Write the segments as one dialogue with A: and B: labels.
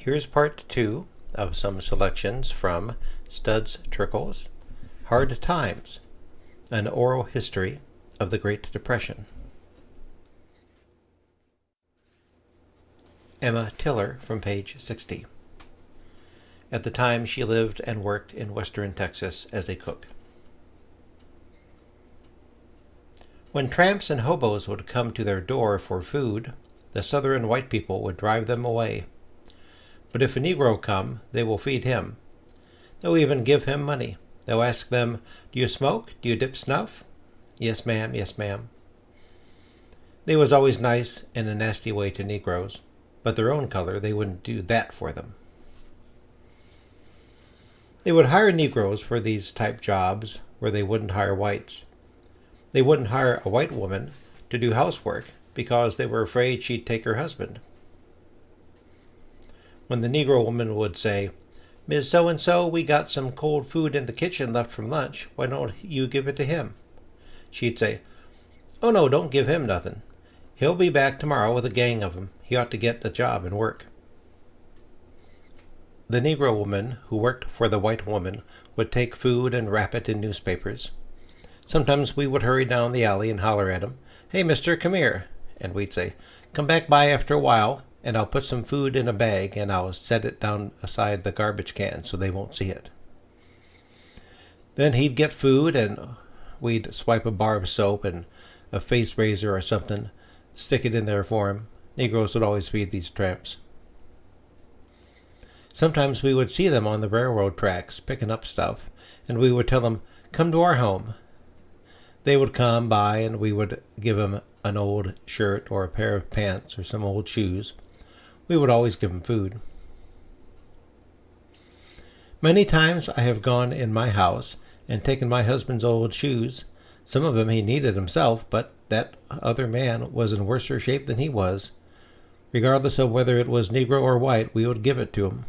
A: Here's part 2 of some selections from Studs Terkel's Hard Times, an Oral History of the Great Depression. Emma Tiller from page 60. At the time she lived and worked in western Texas as a cook. When tramps and hobos would come to their door for food, the southern white people would drive them away. But if a Negro come, they will feed him. They'll even give him money. They'll ask them, "Do you smoke? Do you dip snuff?" "Yes, ma'am, yes, ma'am." They was always nice in a nasty way to Negroes, but their own color they wouldn't do that for them. They would hire Negroes for these type jobs where they wouldn't hire whites. They wouldn't hire a white woman to do housework because they were afraid she'd take her husband. When the Negro woman would say, "Miss So-and-so, we got some cold food in the kitchen left from lunch. Why don't you give it to him?" She'd say, "Oh no, don't give him nothing. He'll be back tomorrow with a gang of 'em. He ought to get a job and work." The Negro woman who worked for the white woman would take food and wrap it in newspapers. Sometimes we would hurry down the alley and holler at him, "Hey, mister, come here." And we'd say, "Come back by after a while, and I'll put some food in a bag and I'll set it down aside the garbage can so they won't see it." Then he'd get food and we'd swipe a bar of soap and a face razor or something, stick it in there for him. Negroes would always feed these tramps. Sometimes we would see them on the railroad tracks picking up stuff, and we would tell them, "Come to our home." They would come by and we would give them an old shirt or a pair of pants or some old shoes. We would always give them food. Many times I have gone in my house and taken my husband's old shoes. Some of them he needed himself, but that other man was in worse shape than he was. Regardless of whether it was Negro or white, we would give it to him.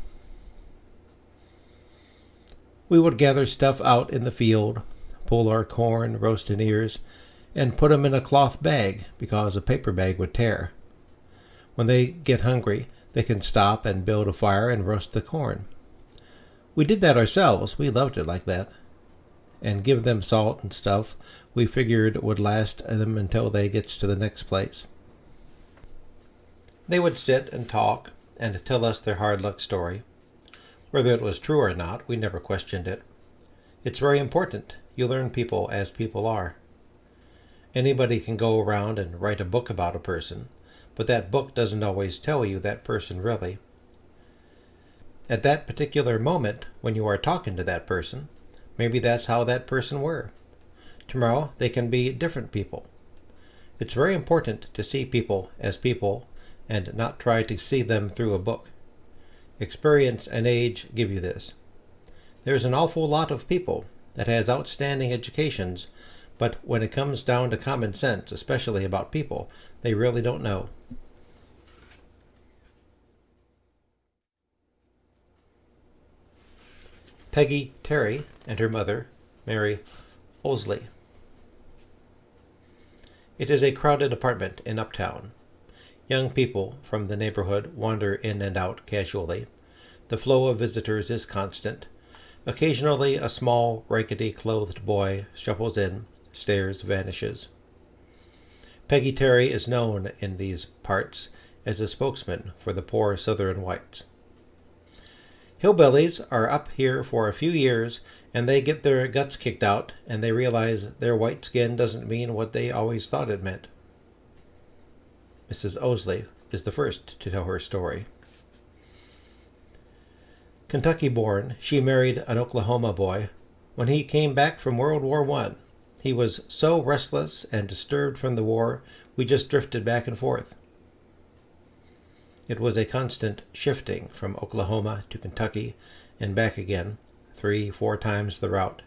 A: We would gather stuff out in the field, pull our corn, roasted ears, and put 'em in a cloth bag because a paper bag would tear. When they get hungry, they can stop and build a fire and roast the corn. We did that ourselves. We loved it like that. And give them salt and stuff we figured would last them until they gets to the next place. They would sit and talk and tell us their hard luck story. Whether it was true or not, we never questioned it. It's very important. You learn people as people are. Anybody can go around and write a book about a person, but that book doesn't always tell you that person really. At that particular moment, when you are talking to that person, maybe that's how that person were. Tomorrow, they can be different people. It's very important to see people as people and not try to see them through a book. Experience and age give you this. There's an awful lot of people that has outstanding educations, but when it comes down to common sense, especially about people, they really don't know. Peggy Terry and her mother, Mary Osley. It is a crowded apartment in Uptown. Young people from the neighborhood wander in and out casually. The flow of visitors is constant. Occasionally a small, raggedy-clothed boy shuffles in, stares, vanishes. Peggy Terry is known in these parts as a spokesman for the poor southern whites. Hillbillies are up here for a few years, and they get their guts kicked out, and they realize their white skin doesn't mean what they always thought it meant. Mrs. Osley is the first to tell her story. Kentucky-born, she married an Oklahoma boy. When he came back from World War I, he was so restless and disturbed from the war, we just drifted back and forth. It was a constant shifting from Oklahoma to Kentucky and back again, 3-4 times the route.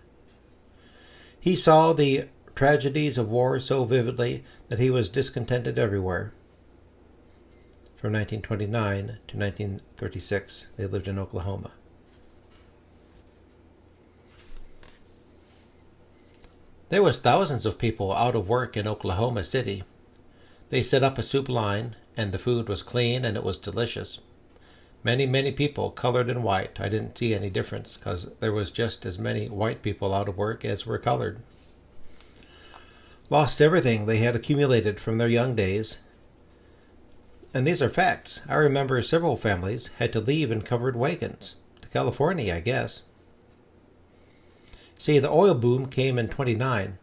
A: He saw the tragedies of war so vividly that he was discontented everywhere. From 1929 to 1936, they lived in Oklahoma. There was thousands of people out of work in Oklahoma City. They set up a soup line, and the food was clean and it was delicious. Many people colored and white. I didn't see any difference because there was just as many white people out of work as were colored. Lost everything they had accumulated from their young days. And these are facts. I remember several families had to leave in covered wagons. To California, I guess. See, the oil boom came in 29.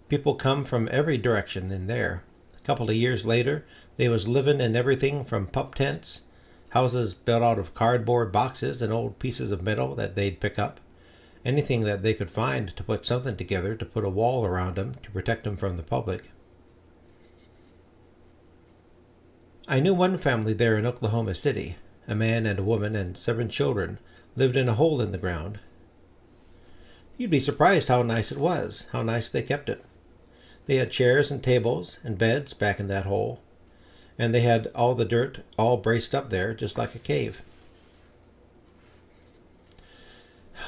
A: People come from every direction in there. A couple of years later, they was living in everything from pup tents, houses built out of cardboard boxes and old pieces of metal that they'd pick up, anything that they could find to put something together to put a wall around them to protect them from the public. I knew one family there in Oklahoma City. A man and a woman and 7 children lived in a hole in the ground. You'd be surprised how nice it was, how nice they kept it. They had chairs and tables and beds back in that hole, and they had all the dirt all braced up there just like a cave.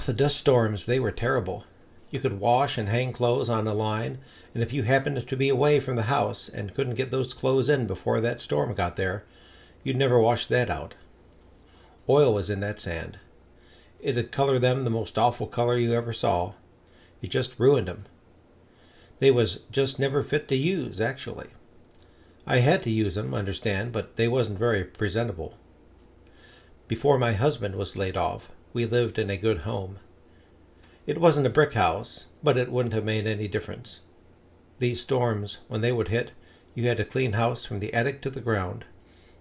A: The dust storms, they were terrible. You could wash and hang clothes on a line, and if you happened to be away from the house and couldn't get those clothes in before that storm got there, you'd never wash that out. Oil was in that sand. It'd color them the most awful color you ever saw. It just ruined them. They was just never fit to use, actually. I had to use them, understand, but they wasn't very presentable. Before my husband was laid off, we lived in a good home. It wasn't a brick house, but it wouldn't have made any difference. These storms, when they would hit, you had to clean house from the attic to the ground.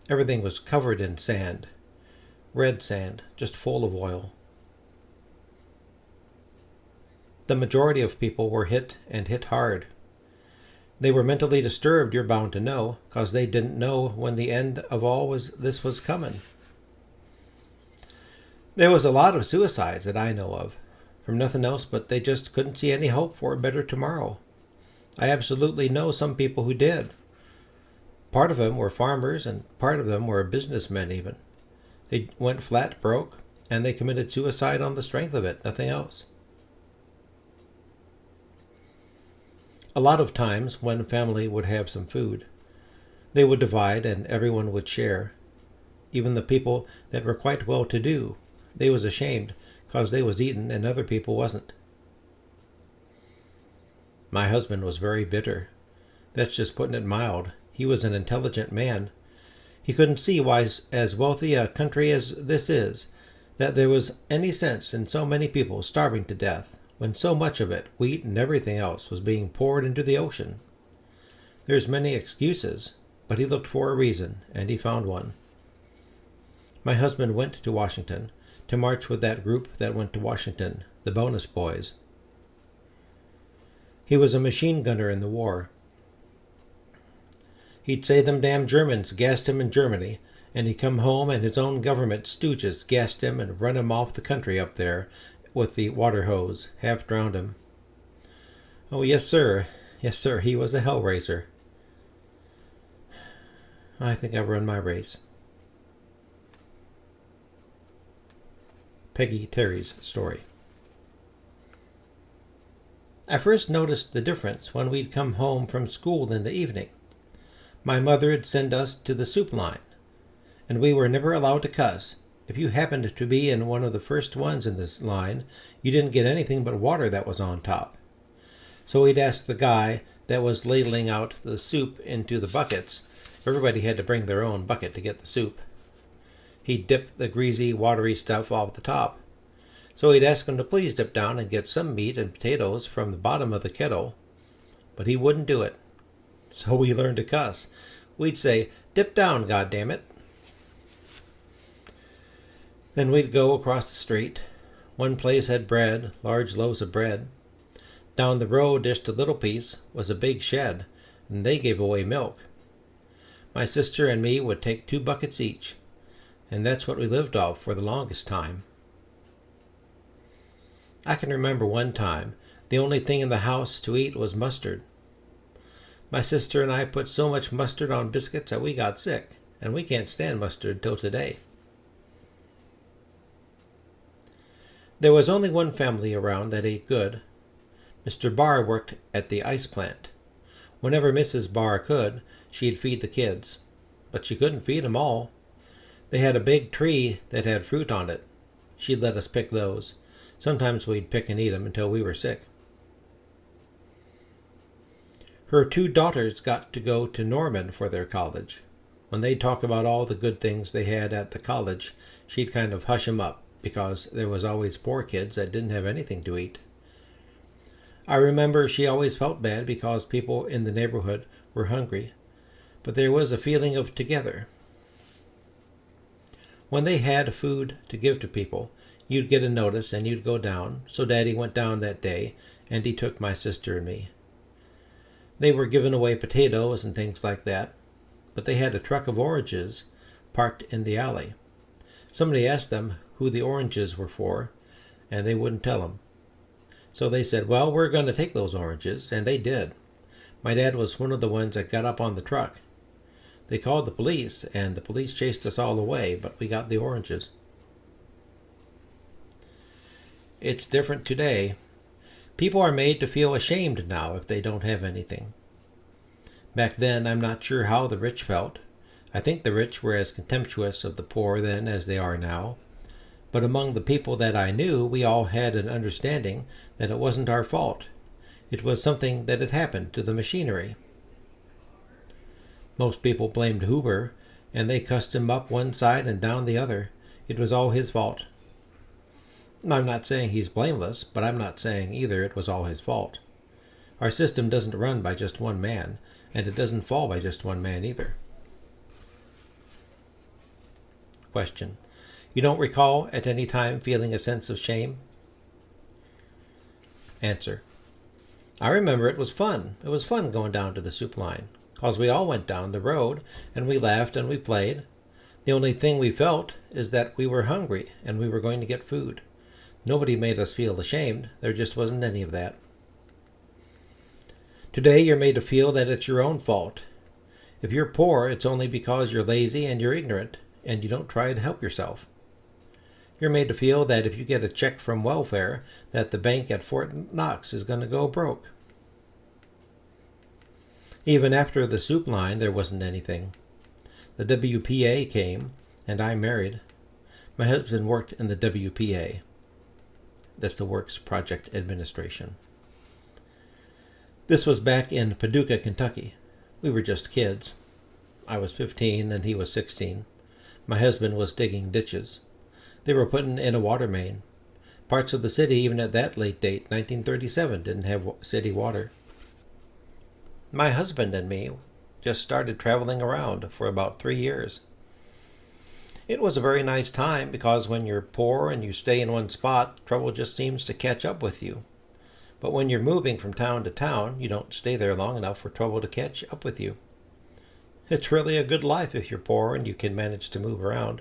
A: Everything was covered in sand. Red sand, just full of oil. The majority of people were hit and hit hard. They were mentally disturbed, you're bound to know, because they didn't know when the end of all this was coming. There was a lot of suicides that I know of, from nothing else but they just couldn't see any hope for a better tomorrow. I absolutely know some people who did. Part of them were farmers, and part of them were businessmen even. They went flat broke, and they committed suicide on the strength of it, nothing else. A lot of times, when family would have some food, they would divide and everyone would share. Even the people that were quite well-to-do, they was ashamed, 'cause they was eating and other people wasn't. My husband was very bitter. That's just putting it mild. He was an intelligent man. He couldn't see why, as wealthy a country as this is, that there was any sense in so many people starving to death, when so much of it, wheat and everything else, was being poured into the ocean. There's many excuses, but he looked for a reason, and he found one. My husband went to Washington to march with that group that went to Washington, the Bonus Boys. He was a machine gunner in the war. He'd say them damn Germans gassed him in Germany, and he'd come home and his own government stooges gassed him and run him off the country up there with the water hose, half drowned him. Oh, yes, sir. Yes, sir, he was a hellraiser. I think I've run my race. Peggy Terry's story. I first noticed the difference when we'd come home from school in the evening. My mother'd send us to the soup line, and we were never allowed to cuss. If you happened to be in one of the first ones in this line, you didn't get anything but water that was on top. So we'd ask the guy that was ladling out the soup into the buckets. Everybody had to bring their own bucket to get the soup. He'd dip the greasy, watery stuff off the top. So he'd ask him to please dip down and get some meat and potatoes from the bottom of the kettle. But he wouldn't do it. So we learned to cuss. We'd say, "Dip down, goddammit." Then we'd go across the street. One place had bread, large loaves of bread. Down the road, just a little piece, was a big shed, and they gave away milk. My sister and me would take 2 buckets each, and that's what we lived off for the longest time. I can remember one time, the only thing in the house to eat was mustard. My sister and I put so much mustard on biscuits that we got sick, and we can't stand mustard till today. There was only one family around that ate good. Mr. Barr worked at the ice plant. Whenever Mrs. Barr could, she'd feed the kids. But she couldn't feed 'em all. They had a big tree that had fruit on it. She'd let us pick those. Sometimes we'd pick and eat them until we were sick. Her 2 daughters got to go to Norman for their college. When they'd talk about all the good things they had at the college, she'd kind of hush 'em up, because there was always poor kids that didn't have anything to eat. I remember she always felt bad because people in the neighborhood were hungry, but there was a feeling of together. When they had food to give to people, you'd get a notice and you'd go down, so Daddy went down that day, and he took my sister and me. They were giving away potatoes and things like that, but they had a truck of oranges parked in the alley. Somebody asked them who the oranges were for, and they wouldn't tell them. So they said, well, we're going to take those oranges, and they did. My dad was one of the ones that got up on the truck. They called the police, and the police chased us all away, but we got the oranges. It's different today. People are made to feel ashamed now if they don't have anything. Back then, I'm not sure how the rich felt. I think the rich were as contemptuous of the poor then as they are now. But among the people that I knew, we all had an understanding that it wasn't our fault. It was something that had happened to the machinery. Most people blamed Hoover, and they cussed him up one side and down the other. It was all his fault. I'm not saying he's blameless, but I'm not saying either it was all his fault. Our system doesn't run by just one man, and it doesn't fall by just one man either. Question. You don't recall at any time feeling a sense of shame? Answer. I remember it was fun. It was fun going down to the soup line, 'cause we all went down the road, and we laughed and we played. The only thing we felt is that we were hungry, and we were going to get food. Nobody made us feel ashamed. There just wasn't any of that. Today you're made to feel that it's your own fault. If you're poor, it's only because you're lazy and you're ignorant, and you don't try to help yourself. You're made to feel that if you get a check from welfare, that the bank at Fort Knox is going to go broke. Even after the soup line, there wasn't anything. The WPA came, and I married. My husband worked in the WPA. That's the Works Project Administration. This was back in Paducah, Kentucky. We were just kids. I was 15 and he was 16. My husband was digging ditches. They were putting in a water main. Parts of the city, even at that late date, 1937, didn't have city water. My husband and me just started traveling around for about 3 years. It was a very nice time because when you're poor and you stay in one spot, trouble just seems to catch up with you. But when you're moving from town to town, you don't stay there long enough for trouble to catch up with you. It's really a good life if you're poor and you can manage to move around.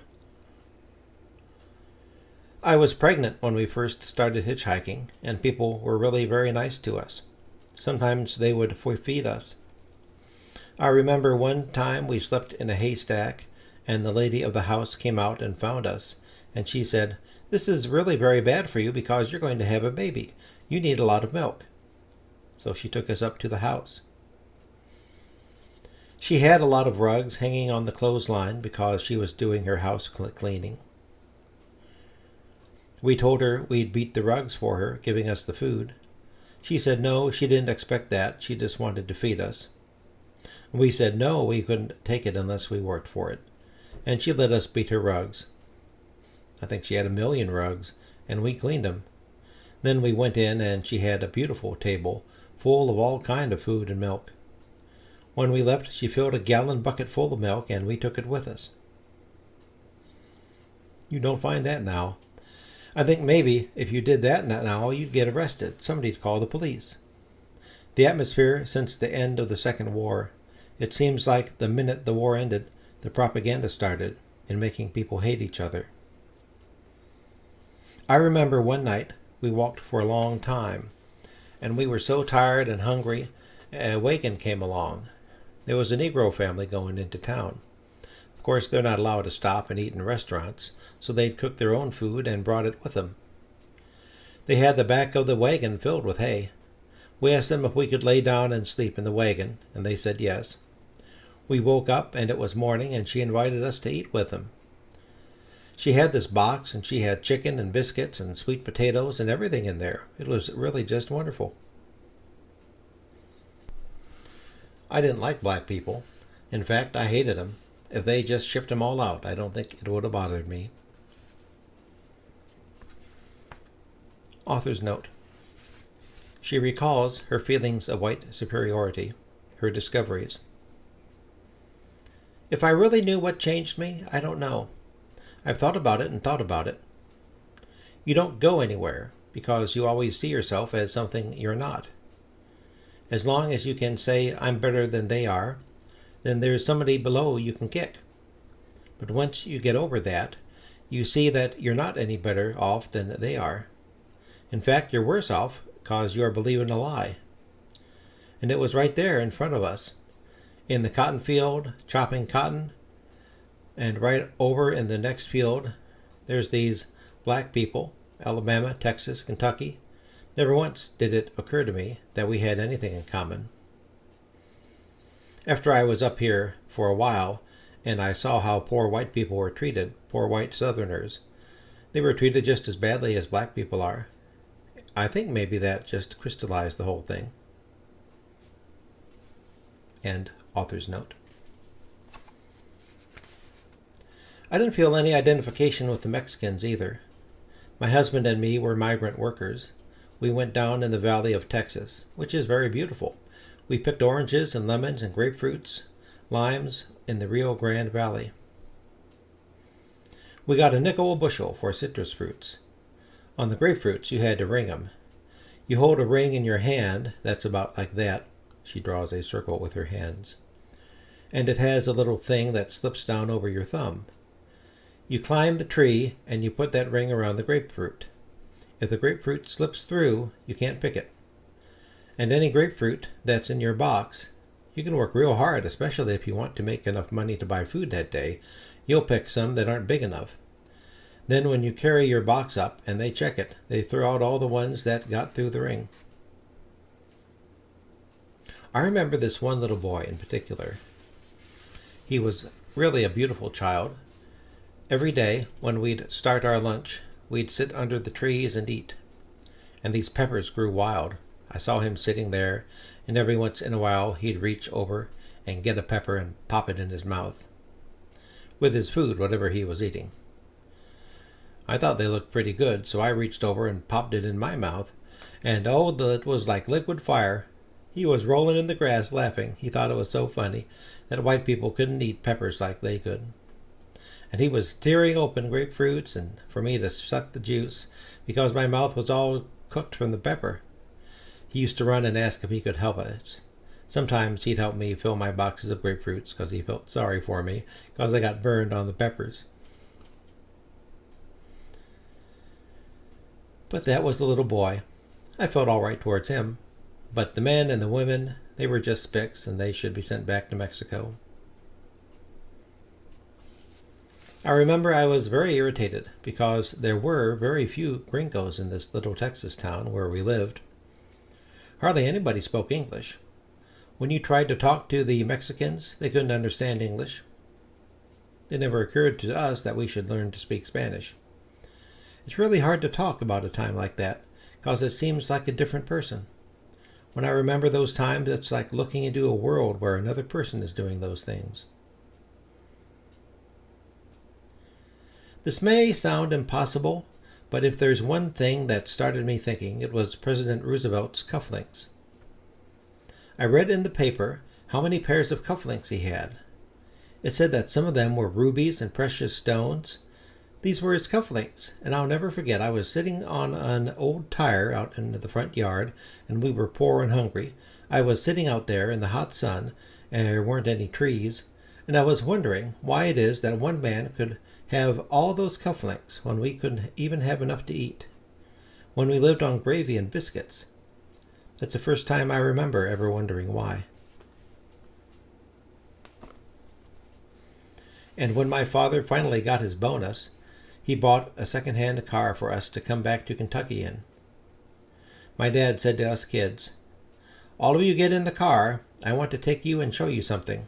A: I was pregnant when we first started hitchhiking, and people were really very nice to us. Sometimes they would feed us. I remember one time we slept in a haystack, and the lady of the house came out and found us, and she said, "This is really very bad for you because you're going to have a baby. You need a lot of milk." So she took us up to the house. She had a lot of rugs hanging on the clothesline because she was doing her house cleaning. We told her we'd beat the rugs for her, giving us the food. She said no, she didn't expect that. She just wanted to feed us. We said no, we couldn't take it unless we worked for it. And she let us beat her rugs. I think she had 1,000,000 rugs, and we cleaned them. Then we went in, and she had a beautiful table full of all kind of food and milk. When we left, she filled a gallon bucket full of milk, and we took it with us. You don't find that now. I think maybe if you did that now, you'd get arrested. Somebody'd call the police. The atmosphere since the end of the Second War, it seems like the minute the war ended, the propaganda started in making people hate each other. I remember one night we walked for a long time, and we were so tired and hungry, a wagon came along. There was a Negro family going into town. Of course, they're not allowed to stop and eat in restaurants, so they'd cook their own food and brought it with them. They had the back of the wagon filled with hay. We asked them if we could lay down and sleep in the wagon, and they said yes. We woke up, and it was morning, and she invited us to eat with them. She had this box, and she had chicken and biscuits and sweet potatoes and everything in there. It was really just wonderful. I didn't like black people. In fact, I hated them. If they just shipped them all out, I don't think it would have bothered me. Author's note. She recalls her feelings of white superiority, her discoveries. If I really knew what changed me, I don't know. I've thought about it and thought about it. You don't go anywhere because you always see yourself as something you're not. As long as you can say, I'm better than they are, then there's somebody below you can kick. But once you get over that, you see that you're not any better off than they are. In fact, you're worse off because you're believing a lie. And it was right there in front of us, in the cotton field, chopping cotton, and right over in the next field, there's these black people, Alabama, Texas, Kentucky. Never once did it occur to me that we had anything in common. After I was up here for a while, and I saw how poor white people were treated, poor white Southerners, they were treated just as badly as black people are. I think maybe that just crystallized the whole thing. End author's note. I didn't feel any identification with the Mexicans either. My husband and me were migrant workers. We went down in the valley of Texas, which is very beautiful. We picked oranges and lemons and grapefruits, limes in the Rio Grande Valley. We got a nickel a bushel for citrus fruits. On the grapefruits, you had to ring them. You hold a ring in your hand that's about like that. She draws a circle with her hands. And it has a little thing that slips down over your thumb. You climb the tree and you put that ring around the grapefruit. If the grapefruit slips through, you can't pick it. And any grapefruit that's in your box, you can work real hard, especially if you want to make enough money to buy food that day. You'll pick some that aren't big enough. Then when you carry your box up and they check it, they throw out all the ones that got through the ring. I remember this one little boy in particular. He was really a beautiful child. Every day when we'd start our lunch, we'd sit under the trees and eat. And these peppers grew wild. I saw him sitting there, and every once in a while he'd reach over and get a pepper and pop it in his mouth. With his food, whatever he was eating. I thought they looked pretty good, so I reached over and popped it in my mouth, and it was like liquid fire. He was rolling in the grass laughing. He thought it was so funny that white people couldn't eat peppers like they could. And he was tearing open grapefruits and for me to suck the juice because my mouth was all cooked from the pepper. He used to run and ask if he could help us. Sometimes he'd help me fill my boxes of grapefruits because he felt sorry for me because I got burned on the peppers. But that was the little boy. I felt all right towards him. But the men and the women, they were just spicks and they should be sent back to Mexico. I remember I was very irritated because there were very few gringos in this little Texas town where we lived. Hardly anybody spoke English. When you tried to talk to the Mexicans, they couldn't understand English. It never occurred to us that we should learn to speak Spanish. It's really hard to talk about a time like that because it seems like a different person. When I remember those times, it's like looking into a world where another person is doing those things. This may sound impossible, but if there's one thing that started me thinking, it was President Roosevelt's cufflinks. I read in the paper how many pairs of cufflinks he had. It said that some of them were rubies and precious stones. These were his cufflinks, and I'll never forget I was sitting on an old tire out in the front yard, and we were poor and hungry. I was sitting out there in the hot sun, and there weren't any trees, and I was wondering why it is that one man could have all those cufflinks when we couldn't even have enough to eat, when we lived on gravy and biscuits. That's the first time I remember ever wondering why. And when my father finally got his bonus, he bought a second-hand car for us to come back to Kentucky in. My dad said to us kids, "All of you get in the car. I want to take you and show you something."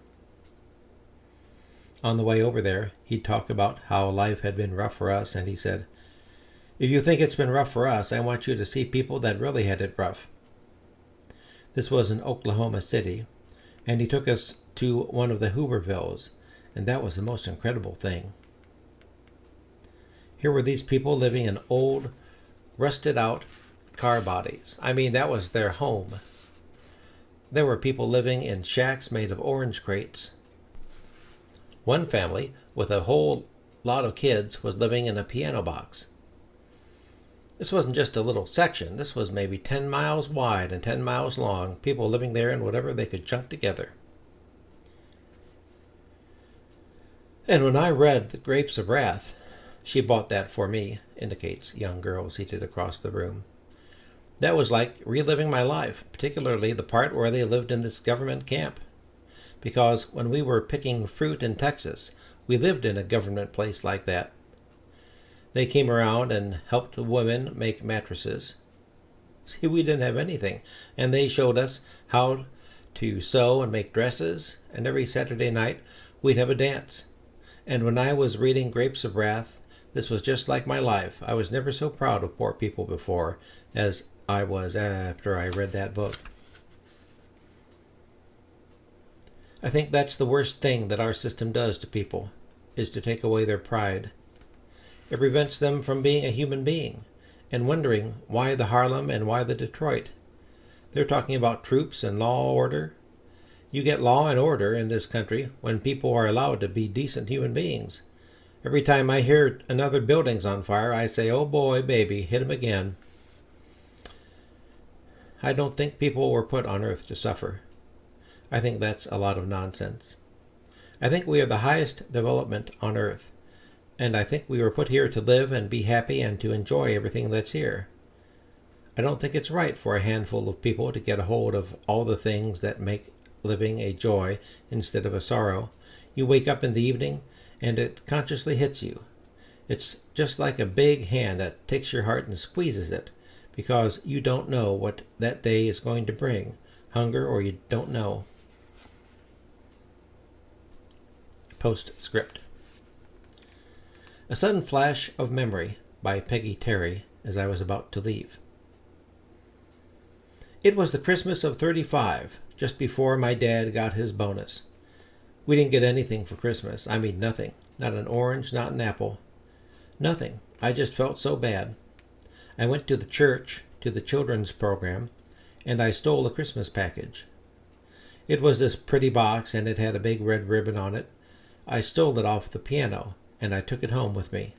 A: On the way over there, he'd talk about how life had been rough for us, and he said, "If you think it's been rough for us, I want you to see people that really had it rough." This was in Oklahoma City, and he took us to one of the Hoovervilles, and that was the most incredible thing. Here were these people living in old, rusted-out car bodies. I mean, that was their home. There were people living in shacks made of orange crates. One family, with a whole lot of kids, was living in a piano box. This wasn't just a little section. This was maybe 10 miles wide and 10 miles long, people living there in whatever they could chunk together. And when I read The Grapes of Wrath, she bought that for me, indicates young girl seated across the room. That was like reliving my life, particularly the part where they lived in this government camp. Because when we were picking fruit in Texas, we lived in a government place like that. They came around and helped the women make mattresses. See, we didn't have anything, and they showed us how to sew and make dresses, and every Saturday night we'd have a dance. And when I was reading Grapes of Wrath, this was just like my life. I was never so proud of poor people before as I was after I read that book. I think that's the worst thing that our system does to people, is to take away their pride. It prevents them from being a human being and wondering why the Harlem and why the Detroit. They're talking about troops and law order. You get law and order in this country when people are allowed to be decent human beings. Every time I hear another building's on fire, I say, "Oh boy, baby, hit 'em again." I don't think people were put on earth to suffer. I think that's a lot of nonsense. I think we are the highest development on earth, and I think we were put here to live and be happy and to enjoy everything that's here. I don't think it's right for a handful of people to get a hold of all the things that make living a joy instead of a sorrow. You wake up in the evening, and it consciously hits you. It's just like a big hand that takes your heart and squeezes it, because you don't know what that day is going to bring, hunger or you don't know. Postscript. A sudden flash of memory by Peggy Terry as I was about to leave. It was the Christmas of '35, just before my dad got his bonus. We didn't get anything for Christmas. I mean nothing. Not an orange, not an apple. Nothing. I just felt so bad. I went to the church, to the children's program, and I stole a Christmas package. It was this pretty box, and it had a big red ribbon on it. I stole it off the piano, and I took it home with me.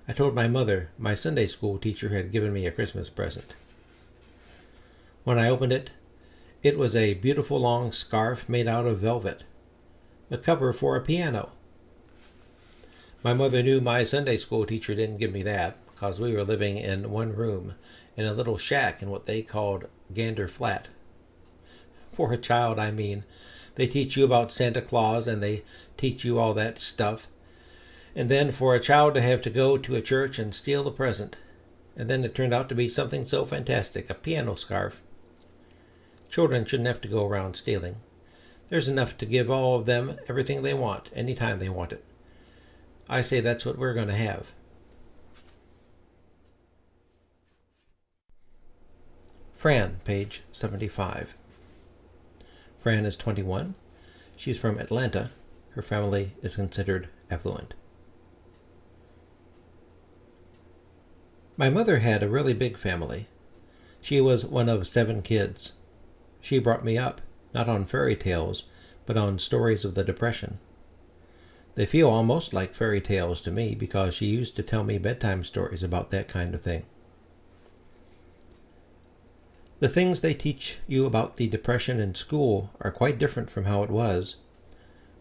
A: I told my mother my Sunday school teacher had given me a Christmas present. When I opened it, it was a beautiful long scarf made out of velvet, a cover for a piano. My mother knew my Sunday school teacher didn't give me that, because we were living in one room, in a little shack in what they called Gander Flat. For a child, I mean. They teach you about Santa Claus, and they teach you all that stuff. And then for a child to have to go to a church and steal a present. And then it turned out to be something so fantastic, a piano scarf. Children shouldn't have to go around stealing. There's enough to give all of them everything they want, anytime they want it. I say that's what we're going to have. Fran, page 75. Fran is 21. She's from Atlanta. Her family is considered affluent. My mother had a really big family. She was one of 7 kids. She brought me up, not on fairy tales, but on stories of the Depression. They feel almost like fairy tales to me because she used to tell me bedtime stories about that kind of thing. The things they teach you about the Depression in school are quite different from how it was.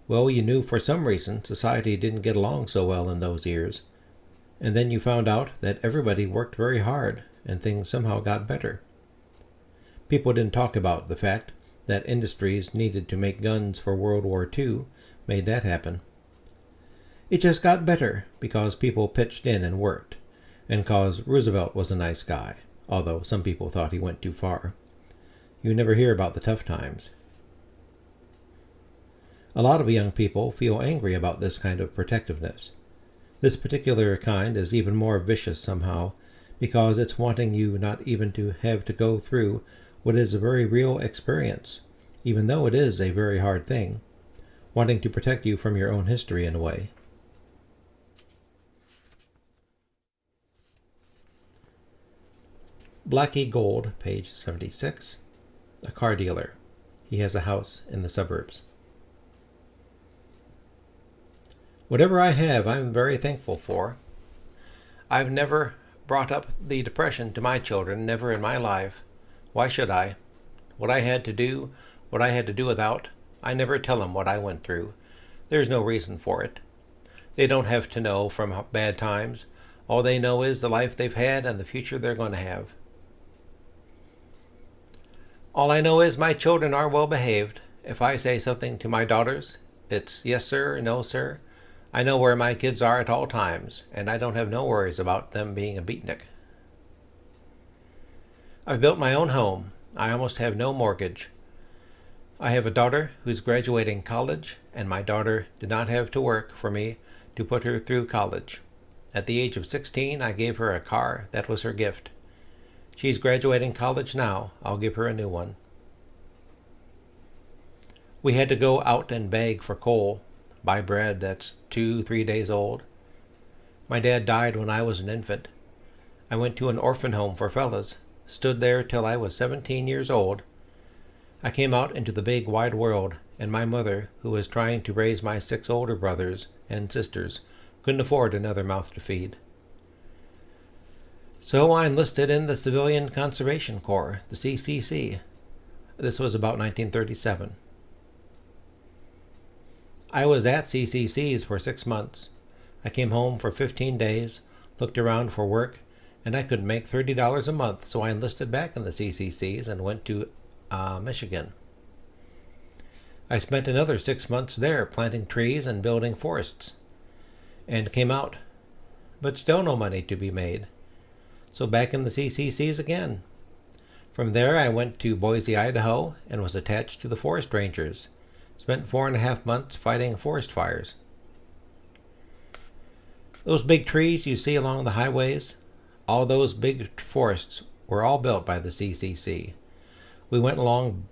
A: Well, you knew for some reason society didn't get along so well in those years, and then you found out that everybody worked very hard and things somehow got better. People didn't talk about the fact that industries needed to make guns for World War II made that happen. It just got better because people pitched in and worked, and because Roosevelt was a nice guy, although some people thought he went too far. You never hear about the tough times. A lot of young people feel angry about this kind of protectiveness. This particular kind is even more vicious somehow, because it's wanting you not even to have to go through what is a very real experience, even though it is a very hard thing, wanting to protect you from your own history in a way. Blackie Gold, page 76. A car dealer. He has a house in the suburbs. Whatever I have, I'm very thankful for. I've never brought up the depression to my children, never in my life. Why should I? What I had to do without, I never tell them what I went through. There's no reason for it. They don't have to know from bad times. All they know is the life they've had and the future they're going to have. All I know is my children are well behaved. If I say something to my daughters, it's yes sir, no sir. I know where my kids are at all times, and I don't have no worries about them being a beatnik. I've built my own home. I almost have no mortgage. I have a daughter who's graduating college, and my daughter did not have to work for me to put her through college. At the age of 16, I gave her a car. That was her gift. She's graduating college now. I'll give her a new one. We had to go out and beg for coal, buy bread that's 2-3 days old. My dad died when I was an infant. I went to an orphan home for fellas, stood there till I was 17 years old. I came out into the big wide world, and my mother, who was trying to raise my 6 older brothers and sisters, couldn't afford another mouth to feed. So I enlisted in the Civilian Conservation Corps, the CCC. This was about 1937. I was at CCC's for 6 months. I came home for 15 days, looked around for work, and I could make $30 a month, so I enlisted back in the CCC's and went to Michigan. I spent another 6 months there planting trees and building forests, and came out, but still no money to be made. So back in the CCC's again. From there I went to Boise, Idaho, and was attached to the Forest Rangers. Spent 4.5 months fighting forest fires. Those big trees you see along the highways, all those big forests were all built by the CCC. We went along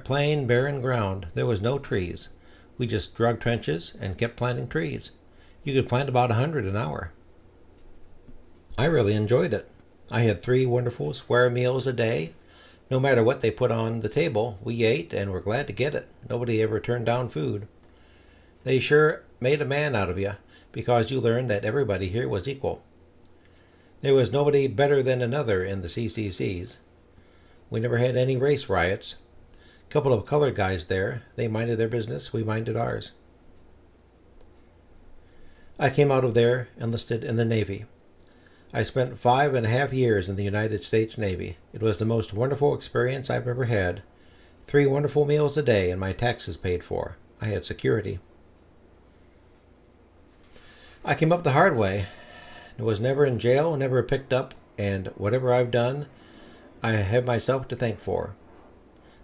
A: plain, barren ground. There was no trees. We just dug trenches and kept planting trees. You could plant about 100 an hour. I really enjoyed it. I had 3 wonderful square meals a day. No matter what they put on the table, we ate and were glad to get it. Nobody ever turned down food. They sure made a man out of you, because you learned that everybody here was equal. There was nobody better than another in the CCC's. We never had any race riots. A couple of colored guys there. They minded their business. We minded ours. I came out of there, enlisted in the Navy. I spent 5.5 years in the United States Navy. It was the most wonderful experience I've ever had. 3 wonderful meals a day and my taxes paid for. I had security. I came up the hard way. I was never in jail, never picked up, and whatever I've done, I have myself to thank for.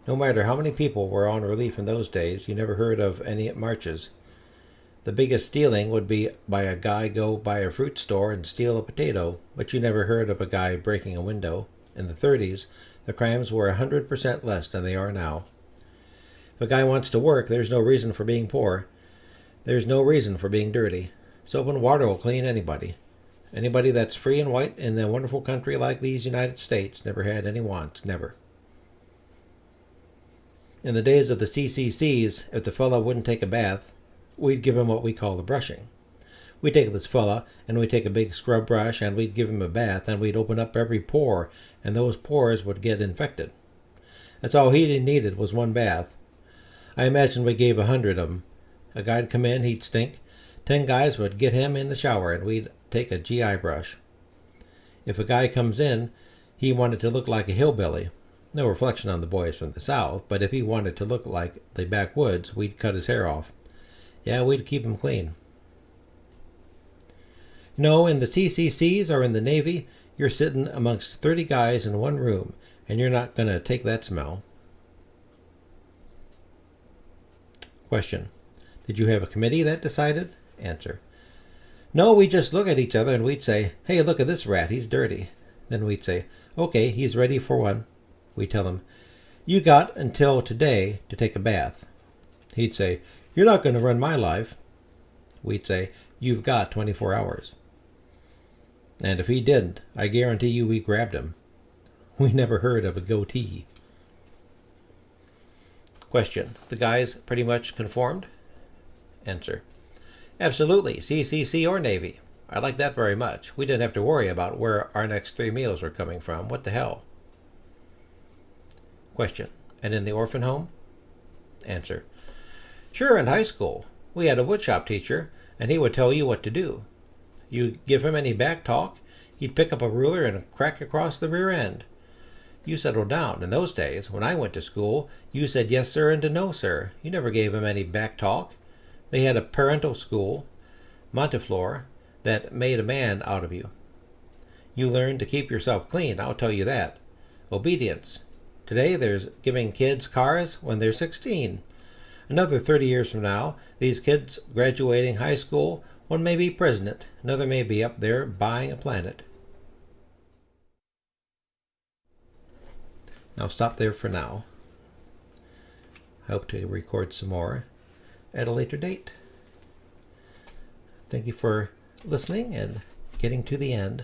A: No matter how many people were on relief in those days, you never heard of any marches. The biggest stealing would be by a guy go by a fruit store and steal a potato, but you never heard of a guy breaking a window. In the 30s, the crimes were 100% less than they are now. If a guy wants to work, there's no reason for being poor. There's no reason for being dirty. Soap and water will clean anybody. Anybody that's free and white in a wonderful country like these United States never had any wants, never. In the days of the CCC's, if the fella wouldn't take a bath, we'd give him what we call the brushing. We'd take this fella, and we'd take a big scrub brush, and we'd give him a bath, and we'd open up every pore, and those pores would get infected. That's all he needed was 1 bath. I imagine we gave 100 of them. A guy'd come in, he'd stink. 10 guys would get him in the shower, and we'd take a GI brush. If a guy comes in, he wanted to look like a hillbilly. No reflection on the boys from the South, but if he wanted to look like the backwoods, we'd cut his hair off. Yeah, we'd keep him clean. You know, in the CCC's or in the Navy, you're sitting amongst 30 guys in one room, and you're not going to take that smell. Question. Did you have a committee that decided? Answer. No, we just look at each other and we'd say, hey, look at this rat, he's dirty. Then we'd say, okay, he's ready for one. We'd tell him, you got until today to take a bath. He'd say, you're not going to run my life. We'd say, you've got 24 hours. And if he didn't, I guarantee you we grabbed him. We never heard of a goatee. Question. The guys pretty much conformed? Answer. Absolutely. CCC or Navy. I like that very much. We didn't have to worry about where our next 3 meals were coming from. What the hell? Question. And in the orphan home? Answer. Sure, in high school. We had a woodshop teacher, and he would tell you what to do. You give him any back talk, he'd pick up a ruler and crack across the rear end. You settled down. In those days, when I went to school, you said yes, sir, and no, sir. You never gave him any back talk. They had a parental school, Monteflore, that made a man out of you. You learned to keep yourself clean, I'll tell you that. Obedience. Today there's giving kids cars when they're 16. Another 30 years from now, these kids graduating high school, one may be president, another may be up there buying a planet. Now stop there for now. I hope to record some more at a later date. Thank you for listening and getting to the end.